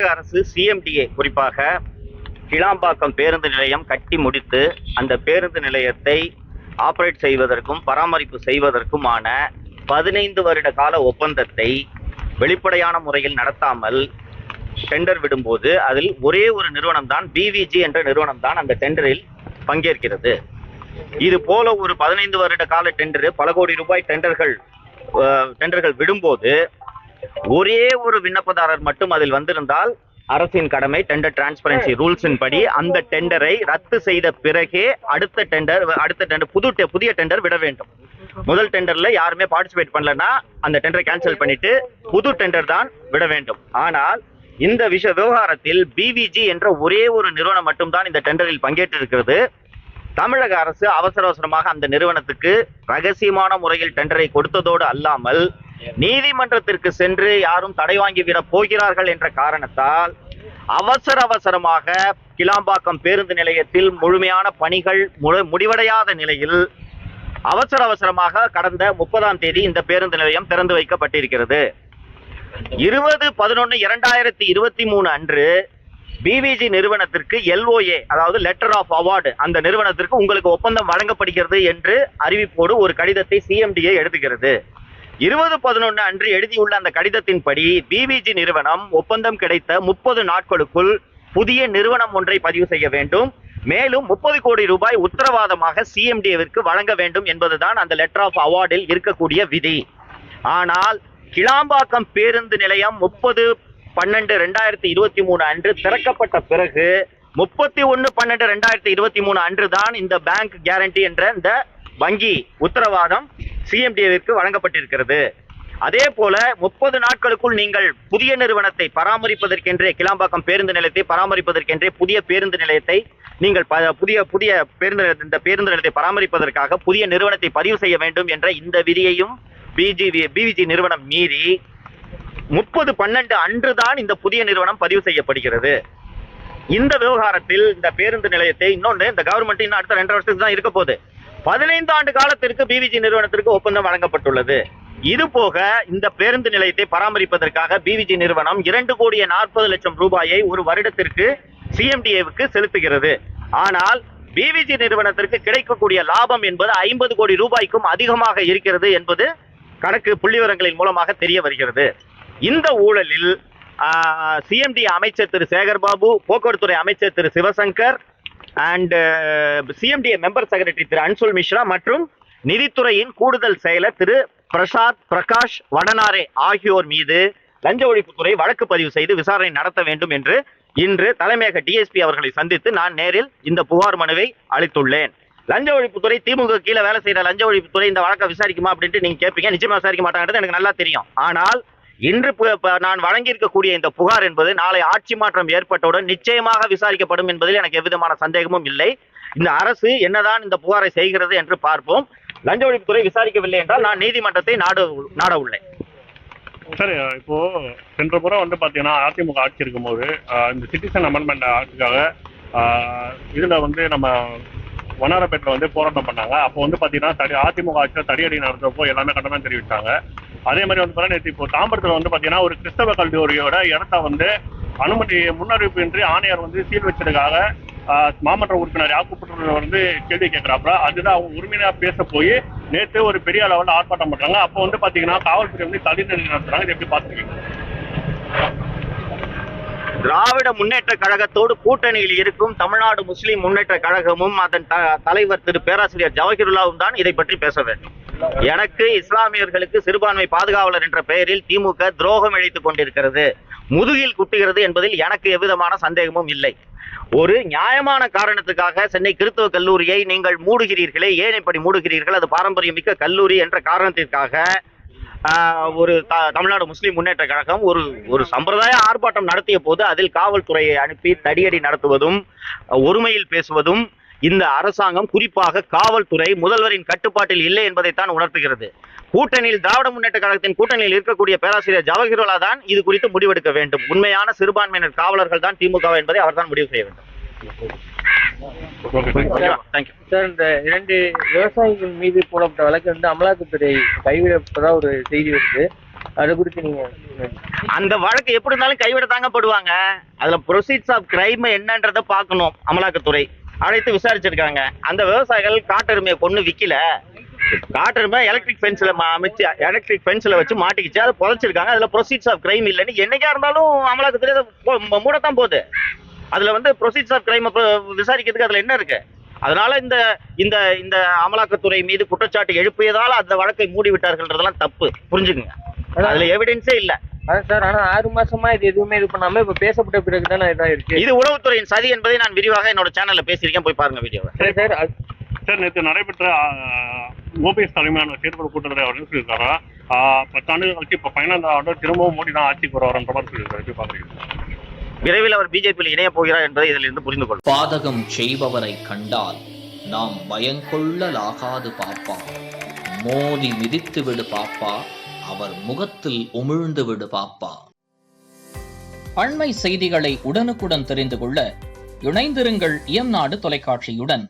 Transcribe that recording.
அரசு சிஎம்டிஏ குறிப்பாக கிளாம்பாக்கம் பேருந்து நிலையம் கட்டி முடித்து அந்த பேருந்து நிலையத்தை ஆபரேட் செய்வதற்கும் பராமரிப்பு செய்வதற்குமான 15 வருட கால ஒப்பந்தத்தை வெளிப்படையான முறையில் நடத்தாமல் டெண்டர் விடும்போது அதில் ஒரே ஒரு நிறுவனம் தான் பிவிஜி என்ற நிறுவனம் தான் அந்த டெண்டரில் பங்கேற்கிறது. இது போல ஒரு 15 வருட கால டெண்டர், பல கோடி ரூபாய் டெண்டர்கள் விடும்போது ஒரே ஒரு விண்ணப்பதாரர் மட்டும் அதில் வந்திருந்தால் அரசின் கடமை டெண்டர் டிரான்ஸ்பரன்சி ரூல்ஸின் படி அந்த டெண்டரை ரத்து செய்த பிறகே அடுத்த டெண்டர் புதிய டெண்டர் விட வேண்டும். முதல் டெண்டர்ல யாருமே பார்ட்டிசிபேட் பண்ணலன்னா அந்த டெண்டரை கேன்சல் பண்ணிட்டு புது டெண்டர் தான் விட வேண்டும். ஆனால் இந்த விவகாரத்தில் பிவிஜி என்ற ஒரே ஒரு நிறுவனம் மட்டும்தான் இந்த டெண்டரில் பங்கேற்றிருக்கிறது. தமிழக அரசு அவசரமாக அந்த நிறுவனத்துக்கு ரகசியமான முறையில் டெண்டரை கொடுத்ததோடு அல்லாமல் நீதிமன்றத்திற்கு சென்று யாரும் தடை வாங்கிவிட போகிறார்கள் என்ற காரணத்தால் அவசரமாக கிளாம்பாக்கம் பேருந்து நிலையத்தில் முழுமையான பணிகள் முடிவடையாத நிலையில் அவசரமாக கடந்த 30ஆம் தேதி இந்த பேருந்து நிலையம் திறந்து வைக்கப்பட்டிருக்கிறது. 20/11/2023 அன்று பிவிஜி நிறுவனத்திற்கு LOA, அதாவது லெட்டர் ஆஃப் அவார்டு, அந்த நிறுவனத்திற்கு உங்களுக்கு ஒப்பந்தம் வழங்கப்படுகிறது என்று அறிவிப்போடு ஒரு கடிதத்தை சிஎம்டிஏ எழுதுகிறது. 20/11 அன்று எழுதியுள்ள அந்த கடிதத்தின்படி பிவிஜி நிறுவனம் ஒப்பந்தம் கிடைத்த 30 நாட்களுக்குள் புதிய நிறுவனம் ஒன்றை பதிவு செய்ய வேண்டும், மேலும் 30 கோடி ரூபாய் உத்தரவாதமாக சிஎம்டிஏவிற்கு வழங்க வேண்டும் என்பதுதான் அந்த லெட்டர் ஆஃப் அவார்டில் இருக்கக்கூடிய விதி. ஆனால் கிளாம்பாக்கம் பேருந்து நிலையம் 30/12/2023 அன்று திறக்கப்பட்ட பிறகு 31/12/2023 அன்று தான் இந்த பேங்க் கேரண்டி என்ற இந்த வங்கி உத்தரவாதம் சிஎம்டிஏவிற்கு வழங்கப்பட்டிருக்கிறது. அதே போல 30 நாட்களுக்குள் நீங்கள் புதிய நிறுவனத்தை பராமரிப்பதற்கென்றே, கிளாம்பாக்கம் பேருந்து நிலையத்தை பராமரிப்பதற்கென்றே புதிய பேருந்து நிலையத்தை நீங்கள் புதிய பேருந்து நிலையத்தை பராமரிப்பதற்காக புதிய நிறுவனத்தை பதிவு செய்ய வேண்டும் என்ற இந்த விதியையும் பிவிஜி நிறுவனம் மீறி 30/12 அன்று தான் இந்த புதிய நிறுவனம் பதிவு செய்யப்படுகிறது. இந்த விவகாரத்தில் இந்த பேருந்து நிலையத்தை இன்னொன்று இந்த கவர்மெண்ட் இன்னும் அடுத்த 2 வருஷத்துக்கு தான் இருக்க போகுது. 15 ஆண்டு காலத்திற்கு பிவிஜி நிறுவனத்திற்கு ஒப்பந்தம் வழங்கப்பட்டுள்ளது. இது போக இந்த பேருந்து நிலையத்தை பராமரிப்பதற்காக பிவிஜி நிறுவனம் 2,40,00,000 ரூபாயை ஒரு வருடத்திற்கு சிஎம்டிஏவுக்கு செலுத்துகிறது. ஆனால் பிவிஜி நிறுவனத்திற்கு கிடைக்கக்கூடிய லாபம் என்பது 50 கோடி ரூபாய்க்கும் அதிகமாக இருக்கிறது என்பது கணக்கு புள்ளிவிவரங்களின் மூலமாக தெரிய வருகிறது. இந்த ஊழலில் சிஎம்டி அமைச்சர் திரு சேகர்பாபு, போக்குவரத்துறை அமைச்சர் திரு Sivasankar and CMDA member secretary திரு அன்சுல் மிஸ்ரா மற்றும் நிதித்துறையின் கூடுதல் செயலர் திரு பிரகாஷ் வடனாரே ஆகியோர் மீது லஞ்ச ஒழிப்புத்துறை வழக்கு பதிவு செய்து விசாரணை நடத்த வேண்டும் என்று இன்று தலைமையக டிஎஸ்பி அவர்களை சந்தித்து நான் நேரில் இந்த புகார் மனுவை அளித்துள்ளேன். லஞ்ச ஒழிப்புத்துறை திமுக கீழே வேலை செய்யற லஞ்ச ஒழிப்புத்துறை இந்த வழக்கை விசாரிக்குமா அப்படின்ட்டு நீங்க கேட்பீங்க. நிச்சயமா விசாரிக்க மாட்டாங்கிறது எனக்கு நல்லா தெரியும். ஆனால் இன்று நான் வழங்கியிருக்கக்கூடிய இந்த புகார் என்பது நாளை ஆட்சி மாற்றம் ஏற்பட்டவுடன் நிச்சயமாக விசாரிக்கப்படும் என்பதில் எனக்கு எவ்விதமான சந்தேகமும் இல்லை. இந்த அரசு என்னதான் இந்த புகாரை செய்கிறது என்று பார்ப்போம். லஞ்ச ஒழிப்புத்துறை விசாரிக்கவில்லை என்றால் நான் நீதிமன்றத்தை நாட உள்ளேன். சரி, இப்போ சென்ற முறை பாத்தீங்கன்னா அதிமுக ஆட்சி இருக்கும்போது இந்த சிட்டிசன் அமெண்ட்மெண்ட் ஆட்சிக்காக இதுல நம்ம வண்ணாரப்பேட்டில் போராட்டம் பண்ணாங்க. அப்போ பாத்தீங்கன்னா அதிமுக ஆட்சியில் தடியடி நடந்தப்போ எல்லாமே கண்டனம் தெரிவித்தாங்க. அதே மாதிரி நேற்று இப்போ தாம்பரத்தில் பாத்தீங்கன்னா ஒரு கிறிஸ்தவ கல்லூரியோட இடத்த அனுமதி முன்னறிவிப்பின்றி ஆணையர் சீல் வச்சதுக்காக மாமன்ற உறுப்பினர் யாக்கூப் கேள்வி கேட்கிறாப்புல. அதுதான் அவங்க உரிமையா பேச போய் நேற்று ஒரு பெரிய அளவில் ஆர்ப்பாட்டம் பண்றாங்க. அப்போ பாத்தீங்கன்னா காவல்துறை தடிநெறி நடத்துறாங்க. இது எப்படி பாத்துக்கீங்க? திராவிட முன்னேற்ற கழகத்தோடு கூட்டணியில் இருக்கும் தமிழ்நாடு முஸ்லிம் முன்னேற்ற கழகமும் அதன் தலைவர் திரு பேராசிரியர் ஜவஹிருல்லாவும் தான் இதை பற்றி பேச வேண்டும். எனக்கு இஸ்லாமியர்களுக்கு சிறுபான்மை பாதுகாவலர் என்ற பெயரில் திமுக துரோகம் இழைத்துக் கொண்டிருக்கிறது, முதுகில் குட்டுகிறது என்பதில் எனக்கு எவ்விதமான சந்தேகமும் இல்லை. ஒரு நியாயமான காரணத்துக்காக சென்னை கிறிஸ்தவ கல்லூரியை நீங்கள் மூடுகிறீர்களே, ஏன் இப்படி மூடுகிறீர்கள், அது பாரம்பரியம் மிக்க கல்லூரி என்ற காரணத்திற்காக ஒரு தமிழ்நாடு முஸ்லிம் முன்னேற்ற கழகம் ஒரு சம்பிரதாய ஆர்ப்பாட்டம் நடத்திய போது அதில் காவல்துறையை அனுப்பி தடியடி நடத்துவதும் ஒருமையில் பேசுவதும் இந்த அரசாங்கம், குறிப்பாக காவல்துறை முதல்வரின் கட்டுப்பாட்டில் இல்லை என்பதைத்தான் உணர்த்துகிறது. கூட்டணியில் திராவிட முன்னேற்ற கழகத்தின் கூட்டணியில் இருக்கக்கூடிய பேராசிரியர் ஜவஹிருல்லா தான் இது குறித்து முடிவெடுக்க வேண்டும். உண்மையான சிறுபான்மையினர் காவலர்கள் தான் திமுக என்பதை அவர் தான் முடிவு செய்ய வேண்டும். சார், இந்த 2 விவசாயிகள் மீது போடப்பட்ட வழக்கு அமலாக்கத்துறை கைவிடப்பட்டதா ஒரு செய்தி வருது. அதை குறித்து நீங்க அந்த வழக்கு எப்படி இருந்தாலும் கைவிட தாங்கப்படுவாங்க. அதுல ப்ரொசீட்ஸ் ஆஃப் கிரைம் என்னன்றதை பார்க்கணும். அமலாக்கத்துறை அழைத்து விசாரிச்சிருக்காங்க. அந்த விவசாயிகள் காட்டெருமையை கொண்டு விக்கல, காட்டெருமை எலக்ட்ரிக் ஃபென்ஸ்ல அமைச்சு எலக்ட்ரிக் ஃபென்ஸ்ல வச்சு மாட்டிக்கிச்சு, அதை புதைச்சிருக்காங்க. அதுல ப்ரொசீட்ஸ் ஆஃப் கிரைம் இல்லைன்னு என்னைக்கா இருந்தாலும் அமலாக்கத்துறை அதை மூடத்தான் போகுது. அதுல வந்து ப்ரொசீட்ஸ் ஆஃப் கிரைம் விசாரிக்கிறதுக்கு அதுல என்ன இருக்கு? அதனால இந்த இந்த இந்த அமலாக்கத்துறை மீது குற்றச்சாட்டு எழுப்பியதால் அந்த வழக்கை மூடி விட்டார்கள்ன்றதெல்லாம் தப்பு, புரிஞ்சுக்குங்க. அதுல எவிடன்ஸே இல்ல. அதான் சார், ஆனா 6 மாசமா இது எதுவுமே இது பண்ணாம இப்ப பேசப்பட்ட பிறகு தானே இதாயிருக்கு. இது உளவுத்துறையின் சதி என்பதை நான் விரிவாக என்னோட சேனல்ல பேசியிருக்கேன், போய் பாருங்க வீடியோவை. சரி சார். சார், நேற்று நடைபெற்ற ஓபிஎஸ் தலைமையான செயற்குழு கூட்டத்தில் அவர் என்ன சொல்லியிருக்காரா, 10 ஆண்டுகள் கழிச்சு இப்போ 15 ஆண்டு திரும்பவும் மோடி தான் ஆட்சிக்கு வருவார்ன்ற மாதிரி சொல்லியிருக்காரு. எப்படி பாக்குறீங்க? விரைவில் அவர் பிஜேபியில் இணைய போகிறார் என்பதை இதில் இருந்து புரிந்து கொள்ளும். பாதகம் செய்பவரை கண்டால் நாம் பயங்கொள்ளலாகாது பாப்பா, மோதி மிதித்து விடு பாப்பா, அவர் முகத்தில் உமிழ்ந்து விடு பாப்பா. அண்மை செய்திகளை உடனுக்குடன் தெரிந்து கொள்ள இணைந்திருங்கள் இயம்நாடு தொலைக்காட்சியுடன்.